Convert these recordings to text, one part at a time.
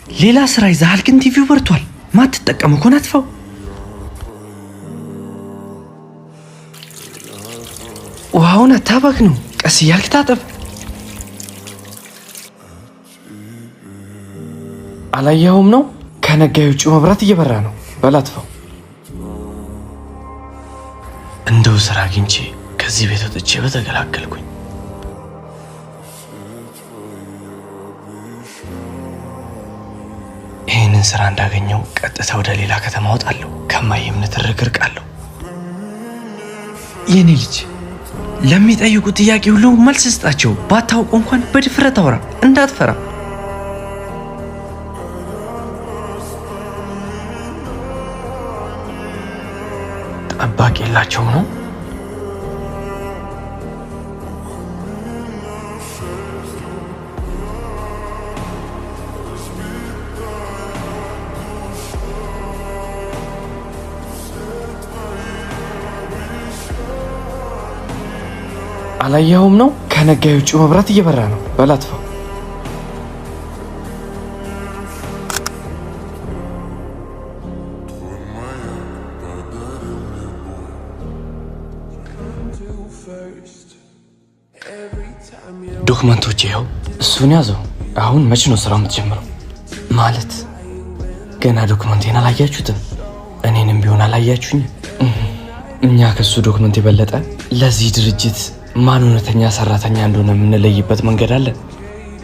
ሌላ ስራ ይዛሃል ግን ቲቪው በርቷል። ማትጠቀም እኮ ናትፈው። ውሃውን አታባክ ነው። ቀስ እያልክ ታጠብ። አላየኸውም ነው? ከነጋ የውጭ መብራት እየበራ ነው። በላትፈው። እንደው ስራ አግኝቼ ከዚህ ቤት ወጥቼ በተገላገልኩኝ። ይህንን ስራ እንዳገኘው ቀጥታ ወደ ሌላ ከተማ ወጣለሁ። ከማየም ንትርክ እርቃለሁ። የኔ ልጅ ለሚጠይቁ ጥያቄ ሁሉ መልስ ስጣቸው። ባታውቁ እንኳን በድፍረት አውራ፣ እንዳትፈራ። ጠባቂ የላቸውም ነው? አላየኸውም ነው? ከነጋ የውጭ መብራት እየበራ ነው። በላትፈው። ዶክመንቶች ይኸው። እሱን ያዘው። አሁን መች ነው ስራው የምትጀምረው? ማለት ገና ዶክመንቴን አላያችሁትም? እኔንም ቢሆን አላያችሁኝ። እኛ ከሱ ዶክመንት የበለጠ ለዚህ ድርጅት ማን እውነተኛ ሰራተኛ እንደሆነ የምንለይበት መንገድ አለ።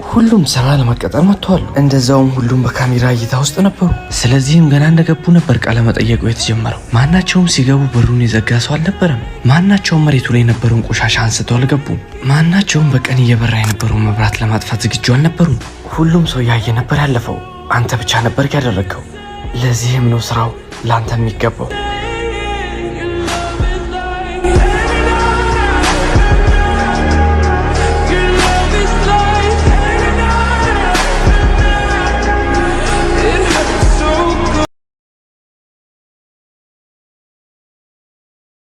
ሁሉም ስራ ለመቀጠር መጥተዋል። እንደዛውም ሁሉም በካሜራ እይታ ውስጥ ነበሩ። ስለዚህም ገና እንደገቡ ነበር ቃለ መጠየቁ የተጀመረው። ማናቸውም ሲገቡ በሩን የዘጋ ሰው አልነበረም። ማናቸውም መሬቱ ላይ የነበረውን ቆሻሻ አንስተው አልገቡም። ማናቸውም በቀን እየበራ የነበረውን መብራት ለማጥፋት ዝግጁ አልነበሩም። ሁሉም ሰው ያየ ነበር ያለፈው። አንተ ብቻ ነበር ያደረግከው። ለዚህም ነው ስራው ለአንተ የሚገባው።